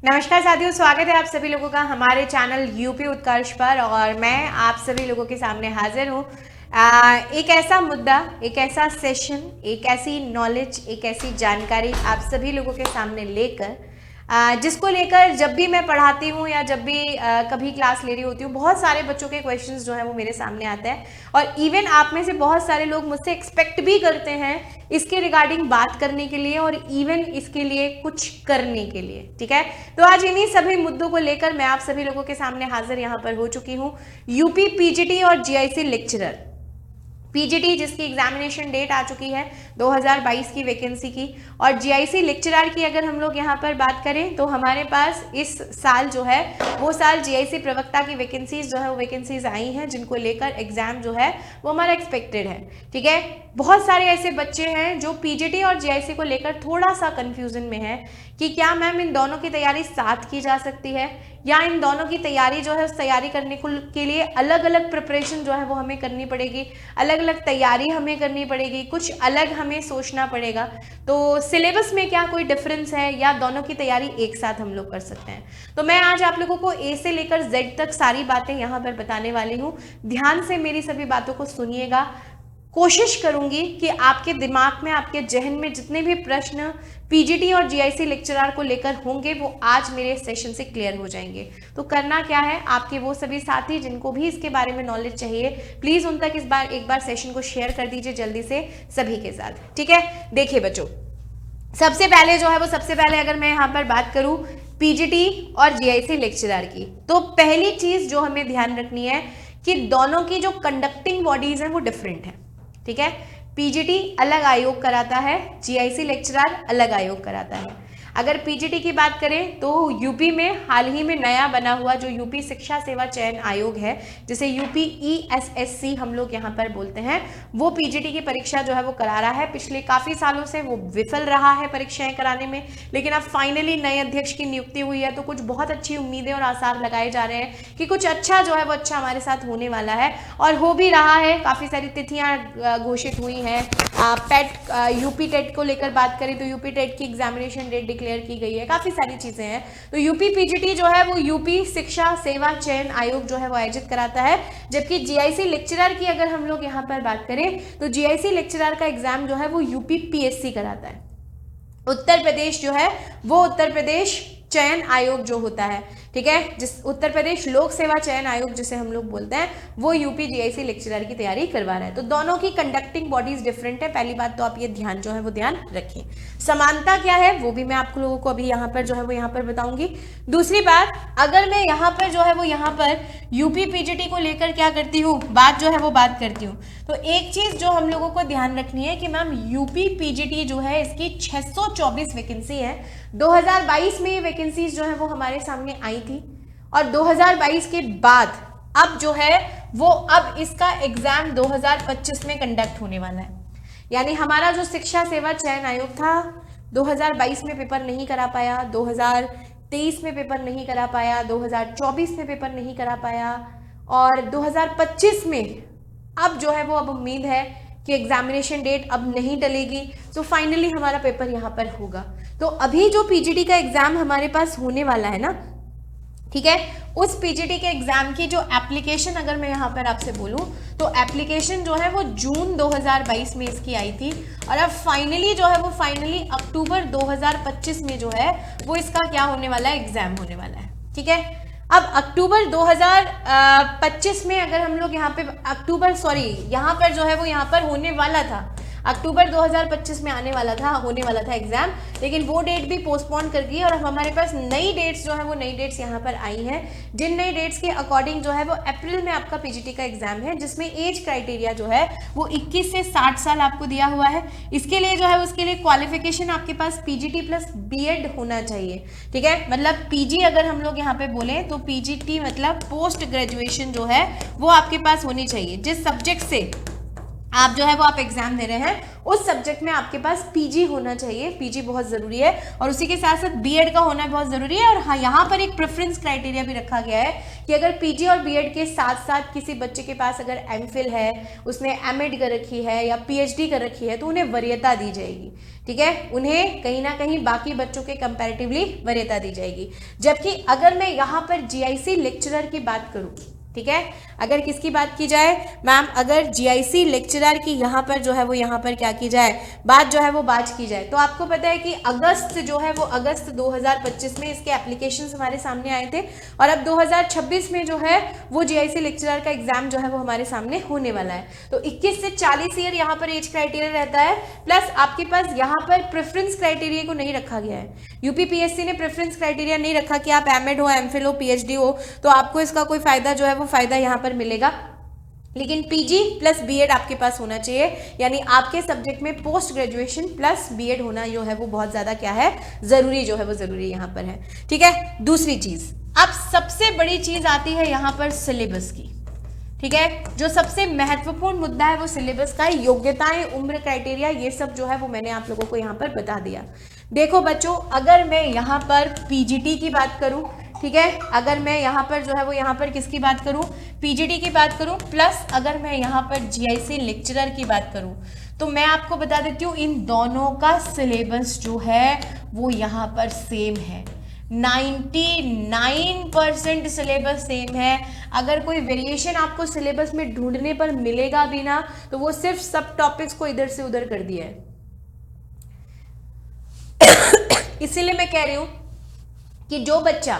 नमस्कार साथियों, स्वागत है आप सभी लोगों का हमारे चैनल यूपी उत्कर्ष पर। और मैं आप सभी लोगों के सामने हाजिर हूँ एक ऐसा मुद्दा, एक ऐसा सेशन, एक ऐसी नॉलेज, एक ऐसी जानकारी आप सभी लोगों के सामने लेकर जिसको लेकर जब भी मैं पढ़ाती हूँ या जब भी कभी क्लास ले रही होती हूँ, बहुत सारे बच्चों के क्वेश्चंस जो है वो मेरे सामने आते हैं। और इवन आप में से बहुत सारे लोग मुझसे एक्सपेक्ट भी करते हैं इसके रिगार्डिंग बात करने के लिए और इवन इसके लिए कुछ करने के लिए। ठीक है, तो आज इन्हीं सभी मुद्दों को लेकर मैं आप सभी लोगों के सामने हाजिर यहाँ पर हो चुकी हूँ। यूपी पीजीटी और जीआईसी लेक्चरर, पीजीटी जिसकी एग्जामिनेशन डेट आ चुकी है 2022 की वैकेंसी की, और जीआईसी लेक्चरर की अगर हम लोग यहाँ पर बात करें तो हमारे पास इस साल जो है वो साल जीआईसी प्रवक्ता की वैकेंसीज जो है वो वैकेंसीज आई हैं जिनको लेकर एग्जाम जो है वो हमारा एक्सपेक्टेड है। ठीक है, बहुत सारे ऐसे बच्चे हैं जो पीजीटी और जीआईसी को लेकर थोड़ा सा कंफ्यूजन में है कि क्या मैम इन दोनों की तैयारी साथ की जा सकती है या इन दोनों की तैयारी जो है उस तैयारी करने के लिए अलग अलग प्रिपरेशन जो है वो हमें करनी पड़ेगी, अलग अलग तैयारी हमें करनी पड़ेगी, कुछ अलग हमें सोचना पड़ेगा। तो सिलेबस में क्या कोई डिफरेंस है या दोनों की तैयारी एक साथ हम लोग कर सकते हैं? तो मैं आज आप लोगों को ए से लेकर जेड तक सारी बातें यहाँ पर बताने वाली हूँ। ध्यान से मेरी सभी बातों को सुनिएगा। कोशिश करूंगी कि आपके दिमाग में, आपके जहन में जितने भी प्रश्न पीजीटी और जीआईसी लेक्चरर को लेकर होंगे वो आज मेरे सेशन से क्लियर हो जाएंगे। तो करना क्या है, आपके वो सभी साथी जिनको भी इसके बारे में नॉलेज चाहिए, प्लीज उन तक एक बार सेशन को शेयर कर दीजिए जल्दी से सभी के साथ। ठीक है, देखिए बच्चों, सबसे पहले अगर मैं यहाँ पर बात करूँ पीजीटी और जीआईसी लेक्चरर की, तो पहली चीज जो हमें ध्यान रखनी है कि दोनों की जो कंडक्टिंग बॉडीज हैं वो डिफरेंट है। ठीक है, पीजीटी अलग आयोग कराता है, जीआईसी लेक्चरर अलग आयोग कराता है। अगर पीजीटी की बात करें तो यूपी में हाल ही में नया बना हुआ जो यूपी शिक्षा सेवा चयन आयोग है, जिसे यूपी ईएसएससी हम लोग यहाँ पर बोलते हैं, वो पीजीटी की परीक्षा जो है वो करा रहा है। पिछले काफी सालों से वो विफल रहा है परीक्षाएं कराने में, लेकिन अब फाइनली नए अध्यक्ष की नियुक्ति हुई है तो कुछ बहुत अच्छी उम्मीदें और आसार लगाए जा रहे हैं कि कुछ अच्छा जो है वो अच्छा हमारे साथ होने वाला है और हो भी रहा है। काफी सारी तिथियां घोषित हुई हैं। पेट यूपी टेट को लेकर बात करें तो यूपी टेट की एग्जामिनेशन डेट डिक्लेयर की गई है, काफी सारी चीजें हैं। तो यूपी पीजीटी जो है वो यूपी शिक्षा सेवा चयन आयोग जो है वो आयोजित कराता है, जबकि जीआईसी लेक्चरर की अगर हम लोग यहाँ पर बात करें तो जीआईसी लेक्चरर का एग्जाम जो है वो यूपी पीएससी कराता है। उत्तर प्रदेश जो है वो उत्तर प्रदेश चयन आयोग जो होता है, ठीक है, जिस उत्तर प्रदेश लोक सेवा चयन आयोग जिसे हम लोग बोलते हैं, वो यूपी जीआईसी लेक्चरर की तैयारी करवा रहा है। तो दोनों की कंडक्टिंग बॉडीज डिफरेंट है। पहली बात तो आप ये ध्यान जो है वो ध्यान रखें। समानता क्या है वो भी मैं आप लोगों को अभी यहाँ पर जो है वो यहाँ पर बताऊंगी। दूसरी बात, अगर मैं यहाँ पर जो है वो यहाँ पर यूपी पीजीटी को लेकर क्या करती हूँ, बात जो है वो बात करती हूँ, तो एक चीज जो हम लोगों को ध्यान रखनी है कि मैम यूपी पीजीटी जो है इसकी 624 वैकेंसी है। 2022 में ये वैकेंसीज जो है वो हमारे सामने आई थी और 2022 के बाद अब जो है वो अब इसका एग्जाम 2025 में कंडक्ट होने वाला है। यानी हमारा जो शिक्षा सेवा चयन आयोग था 2022 में पेपर नहीं करा पाया, 2023 में पेपर नहीं करा पाया, 2024 में पेपर नहीं करा पाया और 2025 में अब जो है वो अब उम्मीद है कि एग्जामिनेशन डेट अब नहीं टलेगी, तो फाइनली हमारा पेपर यहाँ पर होगा। तो अभी जो पीजीटी का एग्जाम हमारे पास होने वाला है ना, ठीक है, उस पीजीटी के एग्जाम की जो एप्लीकेशन अगर मैं यहाँ पर आपसे बोलूँ तो एप्लीकेशन जो है वो जून 2022 में इसकी आई थी और अब फाइनली जो है वो अक्टूबर 2025 में जो है वो इसका क्या होने वाला है, एग्जाम होने वाला है। ठीक है, अब अक्टूबर 2025 में अगर हम लोग यहाँ पे यहाँ पर जो है वो यहाँ पर होने वाला था, अक्टूबर 2025 में होने वाला था एग्जाम, लेकिन वो डेट भी पोस्टपोन कर दी और अब हमारे पास नई डेट्स जो है वो नई डेट्स यहाँ पर आई हैं, जिन नई डेट्स के अकॉर्डिंग जो है वो अप्रैल में आपका पीजीटी का एग्जाम है, जिसमें एज क्राइटेरिया जो है वो 21 से 60 साल आपको दिया हुआ है। इसके लिए जो है उसके लिए क्वालिफिकेशन आपके पास पीजीटी प्लस बीएड होना चाहिए। ठीक है, मतलब पीजी अगर हम लोग यहाँ पे बोले तो पीजीटी मतलब पोस्ट ग्रेजुएशन जो है वो आपके पास होनी चाहिए। जिस सब्जेक्ट से आप जो है वो आप एग्जाम दे रहे हैं, उस सब्जेक्ट में आपके पास पीजी होना चाहिए, पीजी बहुत जरूरी है, और उसी के साथ साथ बीएड का होना बहुत जरूरी है। और हाँ, यहाँ पर एक प्रेफरेंस क्राइटेरिया भी रखा गया है कि अगर पीजी और बीएड के साथ साथ किसी बच्चे के पास अगर एमफिल है, उसने एमएड कर रखी है या पीएचडी कर रखी है, तो उन्हें वरीयता दी जाएगी। ठीक है, उन्हें कहीं ना कहीं बाकी बच्चों के कंपैरेटिवली वरीयता दी जाएगी। जबकि अगर मैं यहाँ पर जीआईसी लेक्चरर की बात करूँ, ठीक है, अगर किसकी बात की जाए मैम, अगर जीआईसी लेक्चरर की यहाँ पर जो है वो यहाँ पर क्या की जाए, बात जो है वो बात की जाए, तो आपको पता है कि अगस्त जो है वो अगस्त 2025 में इसके एप्लीकेशंस हमारे सामने आए थे, और अब 2026 में जो है वो जीआईसी लेक्चरर का एग्जाम जो है वो हमारे सामने होने वाला है। तो 21 से 40 ईयर यहाँ पर एज क्राइटेरिया रहता है, प्लस आपके पास यहाँ पर प्रेफरेंस क्राइटेरिया को नहीं रखा गया है। यूपीपीएससी ने प्रेफरेंस क्राइटेरिया नहीं रखा कि आप एमएड हो, एमफिल हो, पीएचडी हो तो आपको इसका कोई फायदा जो है वो फायदा यहाँ पर मिलेगा, लेकिन पीजी प्लस बीएड आपके पास होना चाहिए, यानी आपके सब्जेक्ट में पोस्ट ग्रेजुएशन प्लस बीएड होना जो है वो बहुत ज्यादा क्या है, जरूरी जो है वो जरूरी यहाँ पर है। ठीक है, दूसरी चीज, अब सबसे बड़ी चीज आती है यहाँ पर सिलेबस की। ठीक है, जो सबसे महत्वपूर्ण मुद्दा है वो सिलेबस का है। योग्यताएं, उम्र, क्राइटेरिया, ये सब जो है वो मैंने आप लोगों को यहाँ पर बता दिया। देखो बच्चों, अगर मैं यहाँ पर पीजीटी की बात करूं, ठीक है, अगर मैं यहाँ पर जो है वो यहाँ पर किसकी बात करूं, पीजीटी की बात करूं, प्लस अगर मैं यहाँ पर जीआईसी लेक्चरर की बात करूं, तो मैं आपको बता देती हूँ इन दोनों का सिलेबस जो है वो यहाँ पर सेम है। 99% सिलेबस सेम है। अगर कोई वेरिएशन आपको सिलेबस में ढूंढने पर मिलेगा भी ना, तो वो सिर्फ सब टॉपिक्स को इधर से उधर कर दिया है। इसीलिए मैं कह रही हूं कि जो बच्चा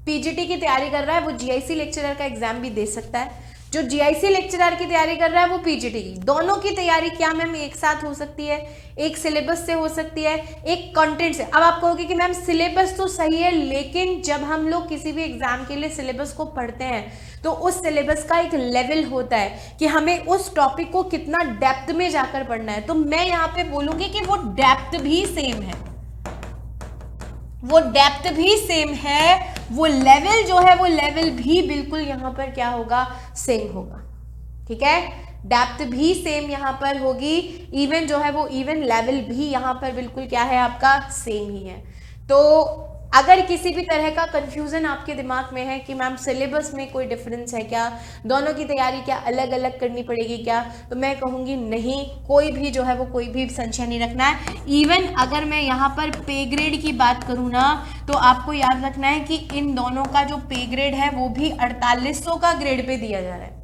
पीजीटी की तैयारी कर रहा है वो जीआईसी लेक्चरर का एग्जाम भी दे सकता है, जो जीआईसी लेक्चरर की तैयारी कर रहा है वो पीजीटी की, दोनों की तैयारी क्या मैम एक साथ हो सकती है, एक सिलेबस से हो सकती है, एक कंटेंट से। अब आप कहोगे कि मैम सिलेबस तो सही है, लेकिन जब हम लोग किसी भी एग्जाम के लिए सिलेबस को पढ़ते हैं तो उस सिलेबस का एक लेवल होता है कि हमें उस टॉपिक को कितना डेप्थ में जाकर पढ़ना है। तो मैं यहाँ पे बोलूंगी कि वो डेप्थ भी सेम है, वो डेप्थ भी सेम है, वो लेवल जो है वो लेवल भी बिल्कुल यहां पर क्या होगा, सेम होगा। ठीक है, डेप्थ भी सेम यहां पर होगी, इवन जो है वो इवन लेवल भी यहां पर बिल्कुल क्या है, आपका सेम ही है। तो अगर किसी भी तरह का कंफ्यूजन आपके दिमाग में है कि मैम सिलेबस में कोई डिफरेंस है क्या, दोनों की तैयारी क्या अलग अलग करनी पड़ेगी क्या, तो मैं कहूँगी नहीं, कोई भी जो है वो कोई भी संशय नहीं रखना है। इवन अगर मैं यहाँ पर पे ग्रेड की बात करूँ ना, तो आपको याद रखना है कि इन दोनों का जो पे ग्रेड है वो भी 4800 का ग्रेड पे दिया जा रहा है।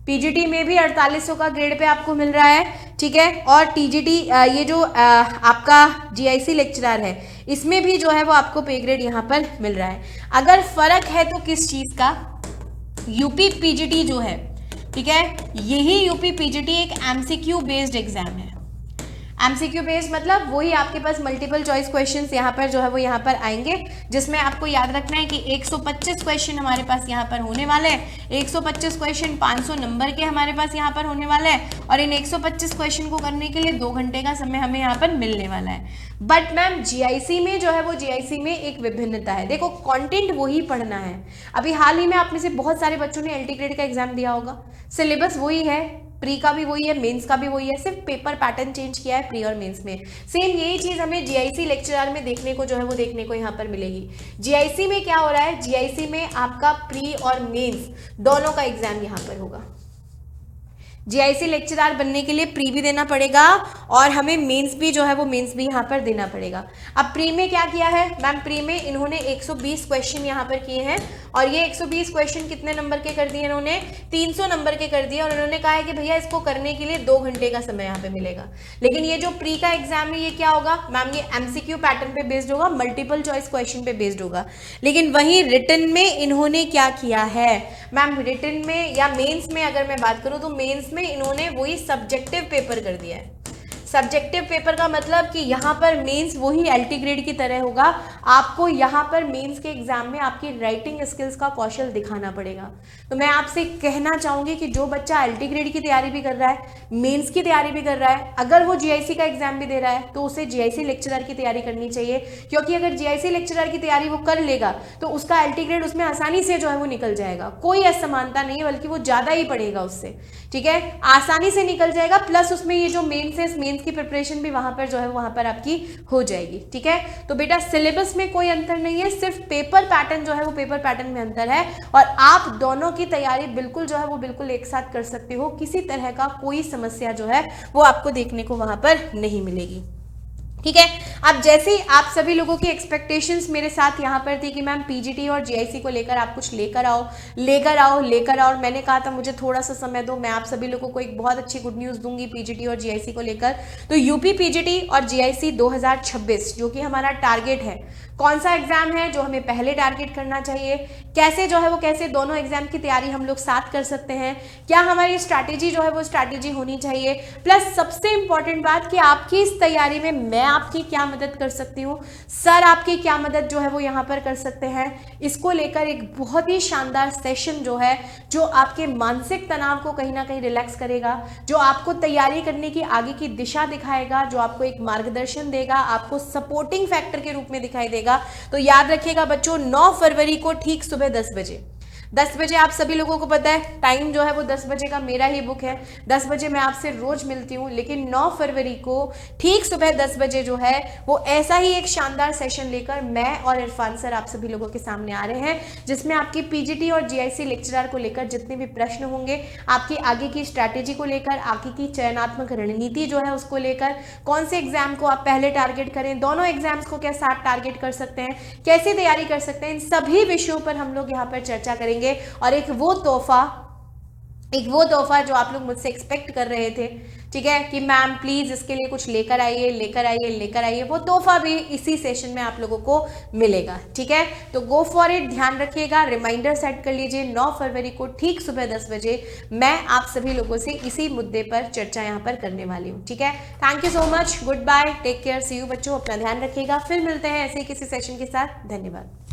पीजीटी में भी 4800 का ग्रेड पे आपको मिल रहा है। ठीक है, और टीजीटी ये जो आपका जीआईसी लेक्चरर है इसमें भी जो है वो आपको पे ग्रेड यहाँ पर मिल रहा है। अगर फर्क है तो किस चीज का, यूपी पीजीटी जो है, ठीक है, यही यूपी पीजीटी एक एमसीक्यू बेस्ड एग्जाम है। एमसीक्यू बेस्ड मतलब वही आपके पास मल्टीपल चॉइस क्वेश्चंस यहाँ पर जो है वो यहाँ पर आएंगे, जिसमें आपको याद रखना है कि 125 क्वेश्चन हमारे पास यहाँ पर होने वाले हैं। 125 क्वेश्चन 500 नंबर के हमारे पास यहाँ पर होने वाले हैं, और इन 125 क्वेश्चन को करने के लिए 2 घंटे का समय हमें यहाँ पर मिलने वाला है। बट मैम जीआईसी में जो है वो जीआईसी में एक विभिन्नता है। देखो, कंटेंट वही पढ़ना है। अभी हाल ही में आप में से बहुत सारे बच्चों ने एलटी ग्रेड का एग्जाम दिया होगा, सिलेबस वही है, प्री का भी वही है, मेंस का भी वही है, सिर्फ पेपर पैटर्न चेंज किया है प्री और मेंस में। सेम यही चीज हमें जीआईसी लेक्चरर में देखने को जो है वो देखने को यहाँ पर मिलेगी। जीआईसी में क्या हो रहा है, जीआईसी में आपका प्री और मेंस दोनों का एग्जाम यहाँ पर होगा। जीआईसी लेक्चरर बनने के लिए प्री भी देना पड़ेगा और हमें मेंस भी जो है वो मेंस भी यहाँ पर देना पड़ेगा। अब प्री में क्या किया है मैम, प्री में इन्होंने 120 क्वेश्चन यहाँ पर किए हैं, और ये 120 क्वेश्चन कितने नंबर के कर दिए इन्होंने, 300 नंबर के कर दिए, और इन्होंने कहा है कि भैया इसको करने के लिए 2 घंटे का समय यहाँ पे मिलेगा। लेकिन ये जो प्री का एग्जाम है ये क्या होगा मैम, ये एमसीक्यू पैटर्न पे बेस्ड होगा, मल्टीपल चॉइस क्वेश्चन पे बेस्ड होगा। लेकिन वहीं रिटन में इन्होंने क्या किया है मैम, रिटन में या मेंस में अगर मैं बात करूं तो मेंस में इन्होंने वही सब्जेक्टिव पेपर कर दिया है। सब्जेक्टिव पेपर का मतलब कि यहाँ पर मेंस वही एलटी ग्रेड की तरह होगा, आपको यहाँ पर मेंस के एग्जाम में आपकी राइटिंग स्किल्स का कौशल दिखाना पड़ेगा। तो मैं आपसे कहना चाहूंगी कि जो बच्चा एलटी ग्रेड की तैयारी भी कर रहा है, मेंस की तैयारी भी कर रहा है, अगर वो जीआईसी का एग्जाम भी दे रहा है तो उसे जीआईसी लेक्चरर की तैयारी करनी चाहिए, क्योंकि अगर जीआईसी लेक्चरर की तैयारी वो कर लेगा तो उसका एलटी ग्रेड उसमें आसानी से जो है वो निकल जाएगा, कोई असमानता नहीं है, बल्कि वो ज्यादा ही पड़ेगा उससे, ठीक है, आसानी से निकल जाएगा। प्लस उसमें ये जो मेंस है, मेंस की प्रिपरेशन भी वहां पर जो है वहां पर आपकी हो जाएगी, ठीक है। तो बेटा सिलेबस में कोई अंतर नहीं है, सिर्फ पेपर पैटर्न जो है वो पेपर पैटर्न में अंतर है, और आप दोनों की तैयारी बिल्कुल जो है वो बिल्कुल एक साथ कर सकते हो, किसी तरह का कोई समस्या जो है वो आपको देखने को वहां पर नहीं मिलेगी, ठीक है। अब जैसे आप सभी लोगों की एक्सपेक्टेशंस मेरे साथ यहाँ पर थी कि मैम पीजीटी और जीआईसी को लेकर आप कुछ लेकर आओ, मैंने कहा था मुझे थोड़ा सा समय दो, मैं आप सभी लोगों को एक बहुत अच्छी गुड न्यूज़ दूंगी पीजीटी और जीआईसी को लेकर। तो यूपी पीजीटी और जीआईसी 2026 जो कि हमारा टारगेट है, कौन सा एग्जाम है जो हमें पहले टारगेट करना चाहिए, कैसे जो है वो कैसे दोनों एग्जाम की तैयारी हम लोग साथ कर सकते हैं, क्या हमारी स्ट्रैटेजी जो है वो स्ट्रैटेजी होनी चाहिए, प्लस सबसे इंपॉर्टेंट बात कि आपकी इस तैयारी में मैं आपकी क्या मदद कर सकती हूँ, सर आपकी क्या मदद जो है वो यहाँ पर कर सकते हैं, इसको लेकर एक बहुत ही शानदार सेशन जो है, जो आपके मानसिक तनाव को कहीं ना कहीं रिलैक्स करेगा, जो आपको तैयारी करने की आगे की दिशा दिखाएगा, जो आपको एक मार्गदर्शन देगा, आपको सपोर्टिंग फैक्टर के रूप में दिखाई देगा। तो याद रखिएगा बच्चों, 9 फरवरी को ठीक सुबह 10 बजे आप सभी लोगों को पता है टाइम जो है वो 10 बजे का मेरा ही बुक है, 10 बजे मैं आपसे रोज मिलती हूँ, लेकिन 9 फरवरी को ठीक सुबह 10 बजे जो है वो ऐसा ही एक शानदार सेशन लेकर मैं और इरफान सर आप सभी लोगों के सामने आ रहे हैं, जिसमें आपकी पीजीटी और जीआईसी लेक्चरर को लेकर जितने भी प्रश्न होंगे, आपकी आगे की स्ट्रैटेजी को लेकर, आगे की चयनात्मक रणनीति जो है उसको लेकर, कौन से एग्जाम को आप पहले टारगेट करें, दोनों एग्जाम्स को क्या साथ टारगेट कर सकते हैं, कैसे तैयारी कर सकते हैं, इन सभी विषयों पर हम लोग यहाँ पर चर्चा करेंगे। और एक वो तोहफा जो आप लोग मुझसे एक्सपेक्ट कर रहे थे, ठीक है, कि मैम प्लीज इसके लिए कुछ लेकर आइए, वो तोहफा भी इसी सेशन में आप लोगों को मिलेगा, ठीक है। तो गो फॉर इट, ध्यान रखिएगा, रिमाइंडर सेट कर लीजिए, 9 फरवरी को ठीक सुबह 10 बजे मैं आप सभी लोगों से इसी मुद्दे पर चर्चा यहाँ पर करने वाली हूँ, ठीक है। Thank you so much, good bye, take care, see you बच्चों, अपना ध्यान रखिएगा, फिर मिलते हैं ऐसे ही किसी सेशन के साथ, धन्यवाद।